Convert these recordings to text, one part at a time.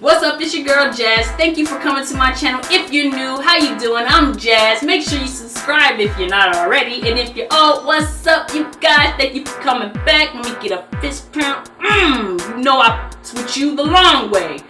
What's up? It's your girl Jazz. Thank you for coming to my channel. If you're new, how you doing? I'm Jazz. Make sure you subscribe if you're not already. And if you're old, what's up, you guys? Thank you for coming back. Let me get a fist pump. You know I switch you the long way.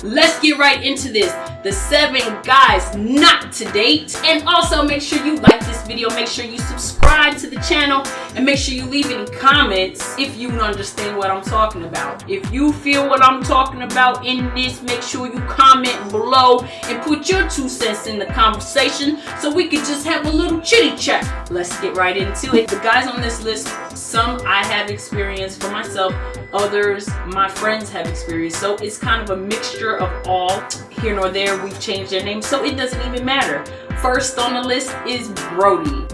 Let's get right into this. The 7 guys not to date. And also make sure you like this video. Make sure you subscribe to the channel. And make sure you leave any comments if you understand what I'm talking about. If you feel what I'm talking about in this, make sure you comment below and put your 2 cents in the conversation so we could just have a little chitty chat. Let's get right into it. The guys on this list, some I have experienced for myself, others my friends have experienced. So it's kind of a mixture of all. Here nor there, we've changed their names, so it doesn't even matter. First on the list is Brody.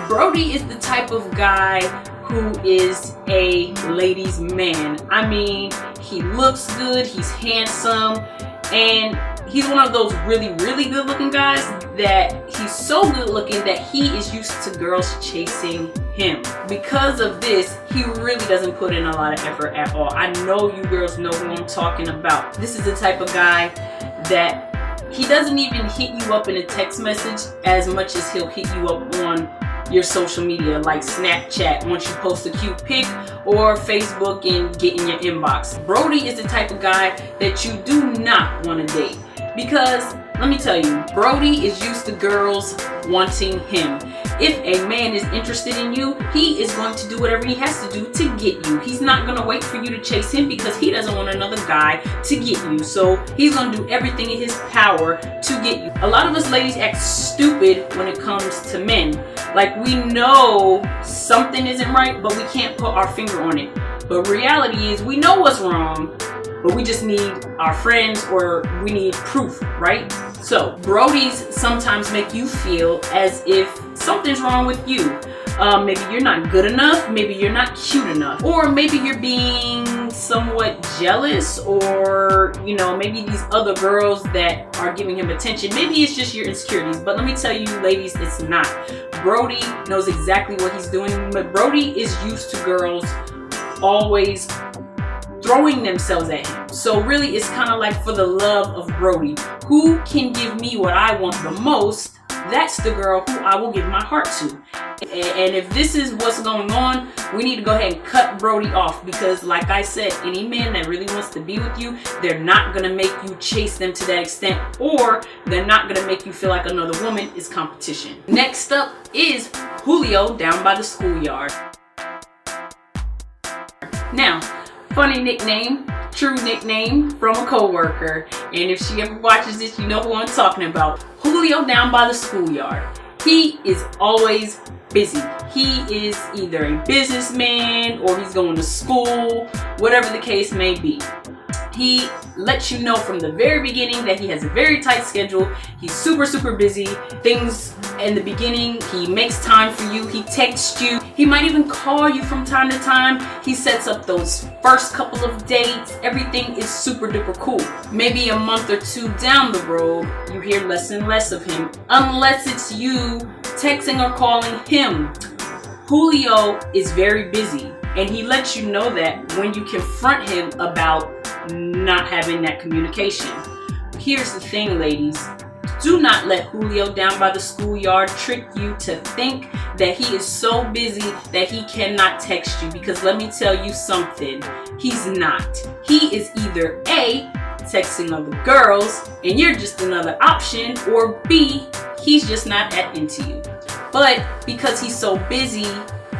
Brody is the type of guy who is a ladies' man. I mean, he looks good, he's handsome, and he's one of those really good looking guys that he's so good looking that he is used to girls chasing him. Because of this, he really doesn't put in a lot of effort at all. I know you girls know who I'm talking about. This is the type of guy that he doesn't even hit you up in a text message as much as he'll hit you up on your social media, like Snapchat once you post a cute pic, or Facebook and get in your inbox. Brody is the type of guy that you do not want to date, because let me tell you, Brody is used to girls wanting him. If a man is interested in you, he is going to do whatever he has to do to get you. He's not going to wait for you to chase him because he doesn't want another guy to get you. So he's going to do everything in his power to get you. A lot of us ladies act stupid when it comes to men. Like, we know something isn't right, but we can't put our finger on it. But reality is, we know what's wrong, but we just need our friends, or we need proof, right? So Brodies sometimes make you feel as if something's wrong with you. Maybe you're not good enough, maybe you're not cute enough, or maybe you're being somewhat jealous, or you know, maybe these other girls that are giving him attention, maybe it's just your insecurities. But let me tell you ladies, it's not. Brody knows exactly what he's doing, but Brody is used to girls always throwing themselves at him. So really, it's kind of like for the love of Brody. Who can give me what I want the most? That's the girl who I will give my heart to. And if this is what's going on, we need to go ahead and cut Brody off, because like I said, any man that really wants to be with you, they're not going to make you chase them to that extent, or they're not going to make you feel like another woman is competition. Next up is Julio down by the schoolyard. Now, funny nickname, true nickname from a co-worker, and if she ever watches this, you know who I'm talking about. Julio down by the schoolyard. He is always busy. He is either a businessman or he's going to school, whatever the case may be. He lets you know from the very beginning that he has a very tight schedule. He's super busy. Things in the beginning, he makes time for you. He texts you. He might even call you from time to time. He sets up those first couple of dates. Everything is super duper cool. Maybe a month or 2 down the road, you hear less and less of him, unless it's you texting or calling him. Julio is very busy, and he lets you know that when you confront him about not having that communication. Here's the thing, ladies. Do not let Julio down by the schoolyard trick you to think that he is so busy that he cannot text you, because let me tell you something, he's not. He is either A, texting other girls and you're just another option, or B, he's just not that into you. But because he's so busy,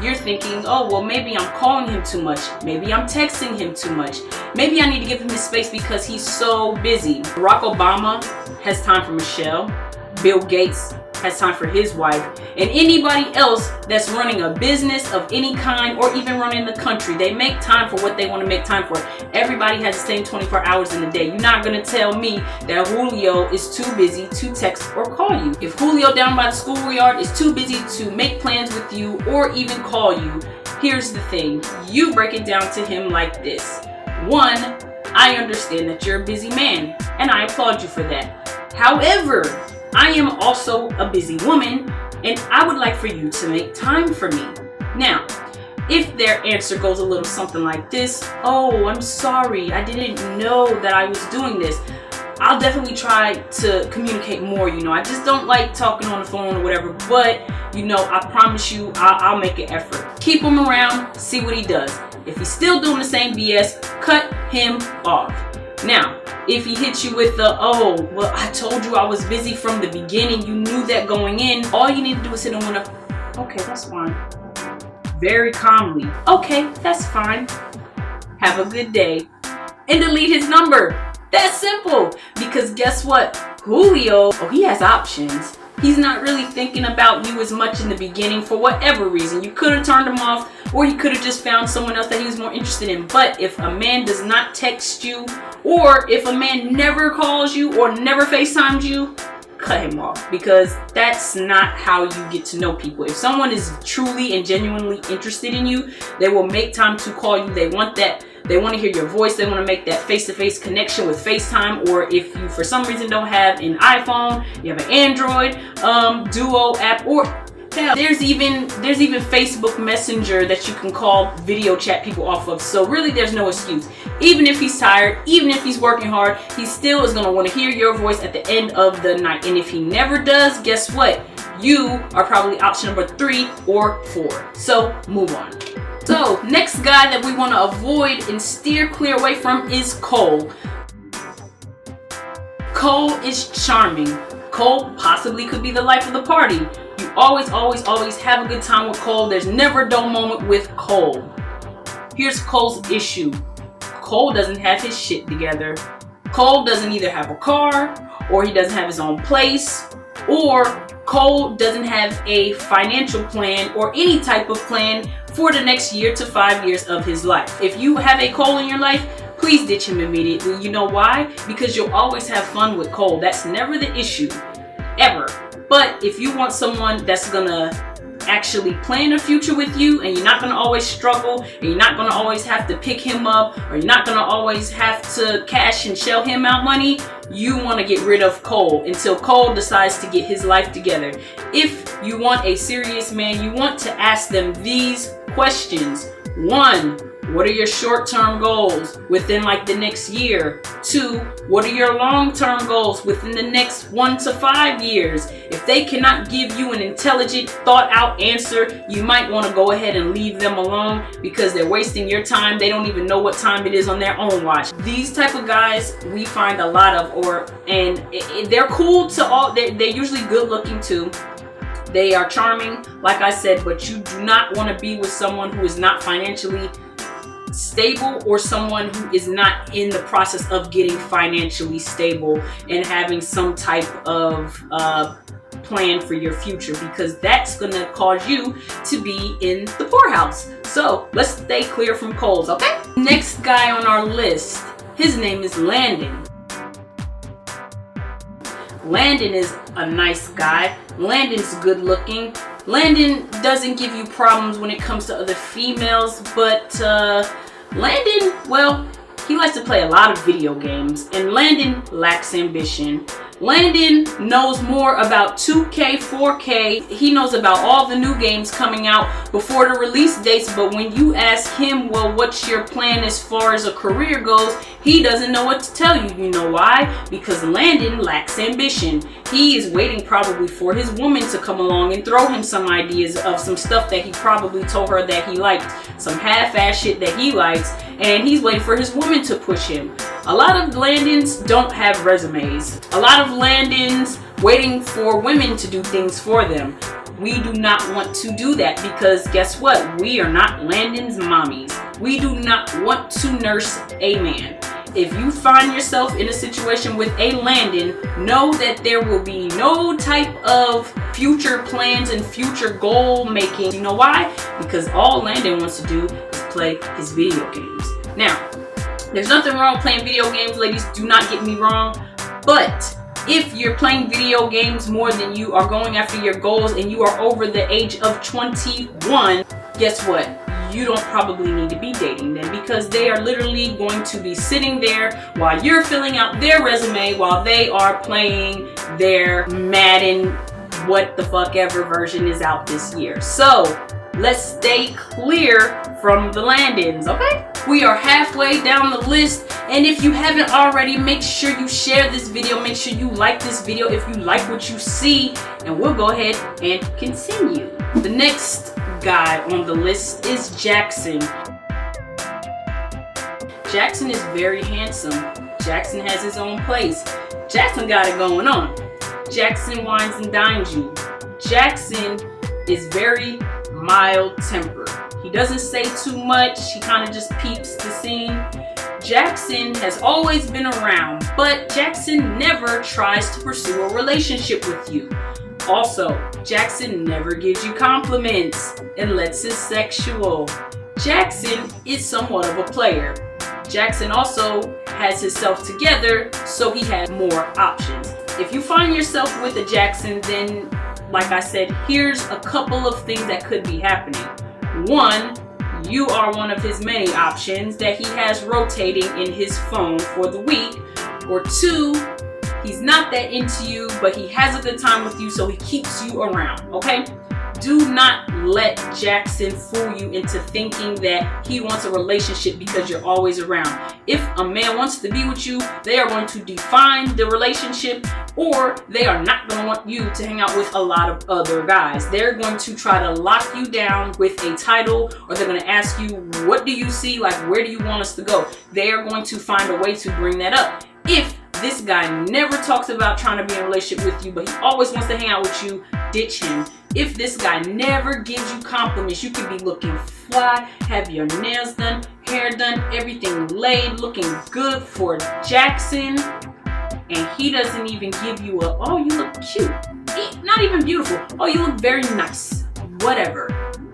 you're thinking, oh, well, maybe I'm calling him too much. Maybe I'm texting him too much. Maybe I need to give him his space because he's so busy. Barack Obama has time for Michelle. Bill Gates has time for his wife. And anybody else that's running a business of any kind, or even running the country, they make time for what they want to make time for. Everybody has the same 24 hours in the day. You're not going to tell me that Julio is too busy to text or call you. If Julio down by the schoolyard is too busy to make plans with you or even call you, here's the thing. You break it down to him like this. 1, I understand that you're a busy man, and I applaud you for that. However, I am also a busy woman, and I would like for you to make time for me. Now, If their answer goes a little something like this, oh, I'm sorry, I didn't know that I was doing this, I'll definitely try to communicate more. I just don't like talking on the phone or whatever, but I promise you, I'll make an effort. Keep him around, see what he does. If he's still doing the same BS, cut him off. Now, if he hits you with the, oh, well, I told you I was busy from the beginning, you knew that going in, all you need to do is hit him with a, okay, that's fine. Very calmly, okay, that's fine. Have a good day. And delete his number. That's simple. Because guess what? Julio, oh, he has options. He's not really thinking about you as much in the beginning for whatever reason. You could have turned him off, or he could have just found someone else that he was more interested in. But if a man does not text you, or if a man never calls you or never FaceTimes you, cut him off, because that's not how you get to know people. If someone is truly and genuinely interested in you, they will make time to call you. They want that. They want to hear your voice. They want to make that face-to-face connection with FaceTime. Or if you for some reason don't have an iPhone, you have an Android Duo app, or hell, there's even Facebook Messenger that you can call video chat people off of. So really there's no excuse. Even if he's tired, even if he's working hard, he still is going to want to hear your voice at the end of the night. And if he never does, guess what? You are probably option number 3 or 4. So move on. So next guy that we want to avoid and steer clear away from is Cole. Cole is charming. Cole possibly could be the life of the party. You always have a good time with Cole. There's never a dull moment with Cole. Here's Cole's issue. Cole doesn't have his shit together. Cole doesn't either have a car, or he doesn't have his own place, or Cole doesn't have a financial plan or any type of plan for the next year to 5 years of his life. If you have a Cole in your life, please ditch him immediately. You know why? Because you'll always have fun with Cole. That's never the issue, ever. But if you want someone that's gonna actually plan a future with you, and you're not gonna always struggle, and you're not gonna always have to pick him up, or you're not gonna always have to cash and shell him out money, you want to get rid of Cole until Cole decides to get his life together. If you want a serious man, you want to ask them these questions. 1, what are your short-term goals within like the next year? 2, what are your long-term goals within the next 1 to 5 years? If they cannot give you an intelligent, thought-out answer, you might want to go ahead and leave them alone, because they're wasting your time. They don't even know what time it is on their own watch. These type of guys we find a lot of, and they're cool to all. They're usually good-looking too. They are charming, like I said, but you do not want to be with someone who is not financially stable, or someone who is not in the process of getting financially stable and having some type of plan for your future, because that's gonna cause you to be in the poorhouse. So let's stay clear from Coles, okay? Next guy on our list, his name is Landon. Landon is a nice guy. Landon's good looking. Landon doesn't give you problems when it comes to other females, but Landon, well, he likes to play a lot of video games, and Landon lacks ambition. Landon knows more about 2K, 4K. He knows about all the new games coming out before the release dates, but when you ask him, well, what's your plan as far as a career goes, he doesn't know what to tell you. You know why? Because Landon lacks ambition. He is waiting probably for his woman to come along and throw him some ideas of some stuff that he probably told her that he liked, some half-ass shit that he likes, and he's waiting for his woman to push him. A lot of Landons don't have resumes. A lot of Landons waiting for women to do things for them. We do not want to do that, because guess what? We are not Landon's mommies. We do not want to nurse a man. If you find yourself in a situation with a Landon, know that there will be no type of future plans and future goal making. You know why? Because all Landon wants to do is play his video games. Now, there's nothing wrong with playing video games, ladies, do not get me wrong, but if you're playing video games more than you are going after your goals, and you are over the age of 21, guess what? You don't probably need to be dating them, because they are literally going to be sitting there while you're filling out their resume, while they are playing their Madden what the fuck ever version is out this year. So let's stay clear from the Landons, okay? We are halfway down the list, and if you haven't already, make sure you share this video, make sure you like this video if you like what you see, and we'll go ahead and continue. The next guy on the list is Jackson. Jackson is very handsome. Jackson has his own place. Jackson got it going on. Jackson wines and dines you. Jackson is very mild-tempered. He doesn't say too much. He kind of just peeps the scene. Jackson has always been around, but Jackson never tries to pursue a relationship with you. Also, Jackson never gives you compliments unless it's sexual. Jackson is somewhat of a player. Jackson also has himself together, so he has more options. If you find yourself with a Jackson, then, like I said, here's a couple of things that could be happening. One, you are one of his many options that he has rotating in his phone for the week. Or two, he's not that into you, but he has a good time with you, so he keeps you around, okay? Do not let Jackson fool you into thinking that he wants a relationship because you're always around. If a man wants to be with you, they are going to define the relationship, or they are not going to want you to hang out with a lot of other guys. They're going to try to lock you down with a title, or they're going to ask you, what do you see? Like, where do you want us to go? They are going to find a way to bring that up. If this guy never talks about trying to be in a relationship with you, but he always wants to hang out with you, ditch him. If this guy never gives you compliments, you could be looking fly, have your nails done, hair done, everything laid, looking good for Jackson, and he doesn't even give you a, oh, you look cute. Not even beautiful. Oh, you look very nice. Whatever.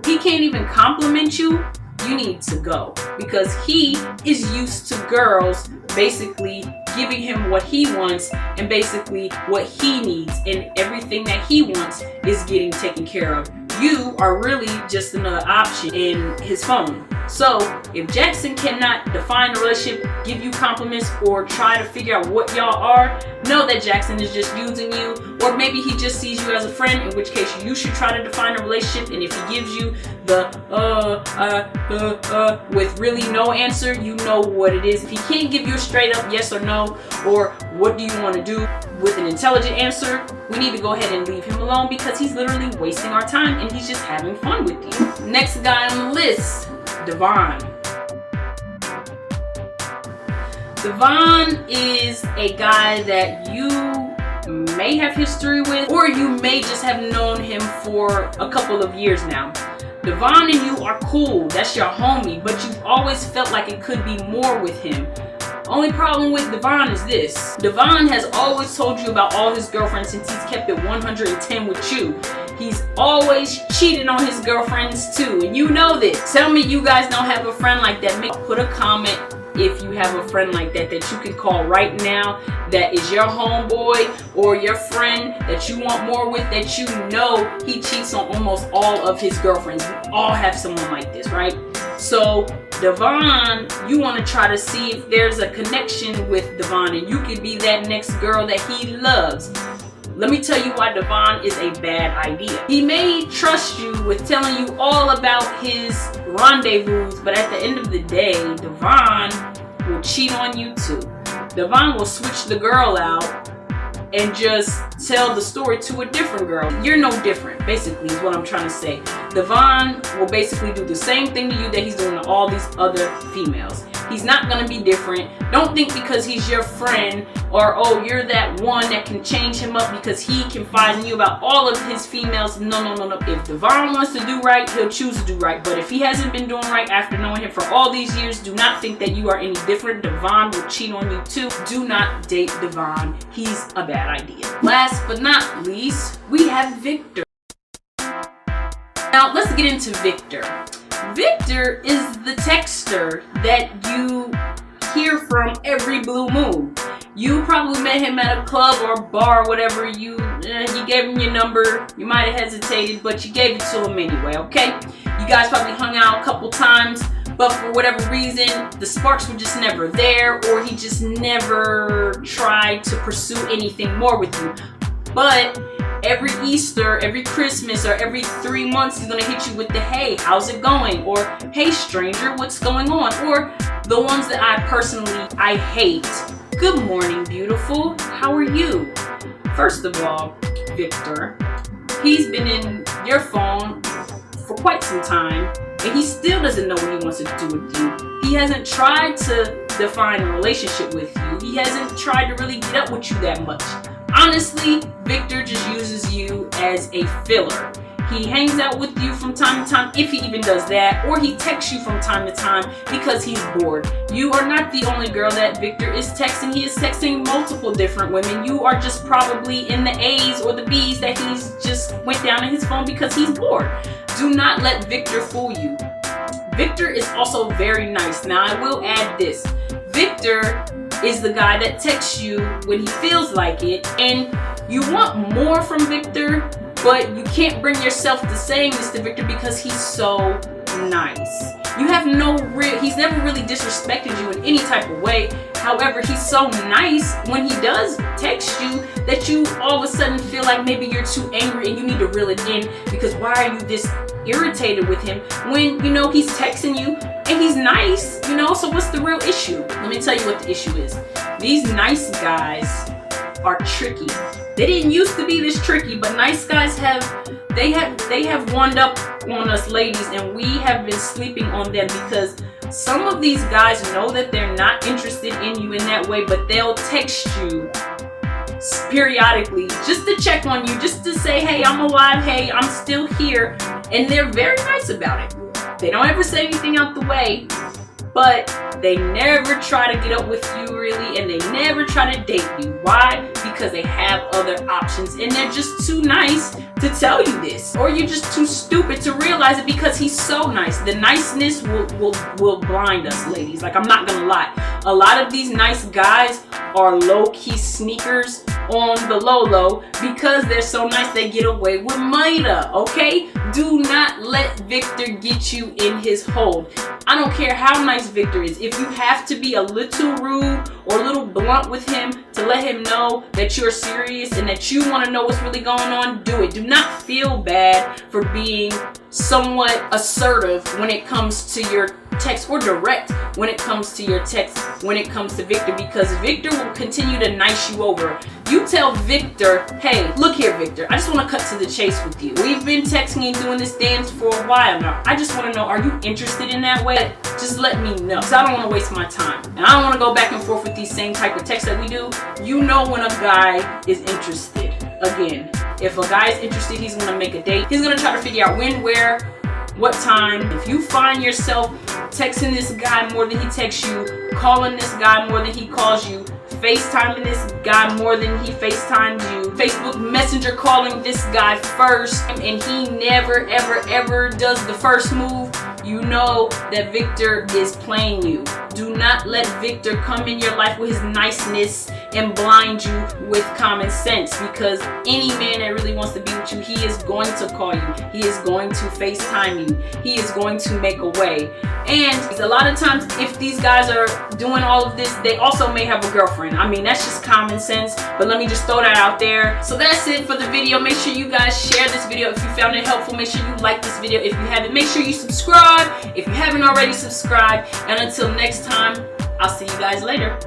He can't even compliment you. You need to go, because he is used to girls basically giving him what he wants and basically what he needs, and everything that he wants is getting taken care of. You are really just another option in his phone. So if Jackson cannot define a relationship, give you compliments, or try to figure out what y'all are, know that Jackson is just using you, or maybe he just sees you as a friend, in which case you should try to define a relationship. And if he gives you the with really no answer, you know what it is. If he can't give you a straight up yes or no, or what do you want to do, with an intelligent answer, we need to go ahead and leave him alone, because he's literally wasting our time and he's just having fun with you. Next guy on the list, Devon. Devon is a guy that you may have history with, or you may just have known him for a couple of years now. Devon and you are cool, that's your homie, but you've always felt like it could be more with him. Only problem with Devon is this. Devon has always told you about all his girlfriends since he's kept it 110 with you. He's always cheated on his girlfriends too, and you know this. Tell me you guys don't have a friend like that. Put a comment if you have a friend like that that you can call right now, that is your homeboy or your friend that you want more with, that you know he cheats on almost all of his girlfriends. We all have someone like this, right? So Devon, you want to try to see if there's a connection with Devon, and you could be that next girl that he loves. Let me tell you why Devon is a bad idea. He may trust you with telling you all about his rendezvous, but at the end of the day, Devon will cheat on you too. Devon will switch the girl out and just tell the story to a different girl. You're no different, basically, is what I'm trying to say. Devon will basically do the same thing to you that he's doing to all these other females. He's not gonna be different. Don't think because he's your friend, or oh, you're that one that can change him up because he confides in you about all of his females. No. If Devon wants to do right, he'll choose to do right. But if he hasn't been doing right after knowing him for all these years, do not think that you are any different. Devon will cheat on you too. Do not date Devon. He's a bad idea. Last but not least, we have Victor. Now let's get into Victor. Victor is the texter that you hear from every blue moon. You probably met him at a club or bar or whatever. You gave him your number. You might have hesitated, but you gave it to him anyway, okay? You guys probably hung out a couple times, but for whatever reason, the sparks were just never there, or he just never tried to pursue anything more with you. But every Easter, every Christmas, or every 3 months he's gonna hit you with the hey, how's it going? Or hey stranger, what's going on? Or the ones that I hate. Good morning, beautiful. How are you? First of all, Victor, he's been in your phone for quite some time and he still doesn't know what he wants to do with you. He hasn't tried to define a relationship with you. He hasn't tried to really get up with you that much. Honestly, Victor just uses you as a filler. He hangs out with you from time to time, if he even does that, or he texts you from time to time because he's bored. You are not the only girl that Victor is texting. He is texting multiple different women. You are just probably in the A's or the B's that he's just went down in his phone because he's bored. Do not let Victor fool you. Victor is also very nice. Now, I will add this. Victor is the guy that texts you when he feels like it, and you want more from Victor, but you can't bring yourself to saying this to Victor because he's so nice. He's never really disrespected you in any type of way. However, he's so nice when he does text you that you all of a sudden feel like maybe you're too angry and you need to reel it in because why are you this irritated with him when you know he's texting you and he's nice, you know? So what's the real issue? Let me tell you what the issue is. These nice guys are tricky. They didn't used to be this tricky, but nice guys have wound up on us ladies, and we have been sleeping on them because some of these guys know that they're not interested in you in that way, but they'll text you periodically just to check on you, just to say, hey, I'm alive, hey, I'm still here, and they're very nice about it. They don't ever say anything out the way, but they never try to get up with you really, and they never try to date you. Why? Because they have other options and they're just too nice to tell you this, or you're just too stupid to realize it because he's so nice. The niceness will blind us ladies. Like, I'm not gonna lie, a lot of these nice guys are low-key sneakers on the low because they're so nice they get away with murder. Okay, do not let Victor get you in his hold. I don't care how nice Victor is. If you have to be a little rude or a little blunt with him to let him know that you're serious and that you want to know what's really going on, do it. Do not feel bad for being somewhat assertive when it comes to your text, or direct when it comes to your text when it comes to Victor, because Victor will continue to nice you over. You tell Victor, hey, look here Victor, I just want to cut to the chase with you. We've been texting and doing this dance for a while now. I just want to know, are you interested in that way? Just let me know, because I don't want to waste my time. And I don't want to go back and forth with these same type of texts that we do. You know when a guy is interested. Again, if a guy is interested, he's going to make a date. He's going to try to figure out when, where, what time. If you find yourself texting this guy more than he texts you, calling this guy more than he calls you, FaceTiming this guy more than he FaceTimes you, Facebook Messenger calling this guy first, and he never ever does the first move, you know that Victor is playing you. Do not let Victor come in your life with his niceness and blind you with common sense, because any man that really wants to be with you, he is going to call you, he is going to FaceTime you, he is going to make a way. And a lot of times, if these guys are doing all of this, they also may have a girlfriend. I mean, that's just common sense, but let me just throw that out there. So that's it for the video. Make sure you guys share this video if you found it helpful. Make sure you like this video if you haven't. Make sure you subscribe if you haven't already subscribed. And until next time, I'll see you guys later.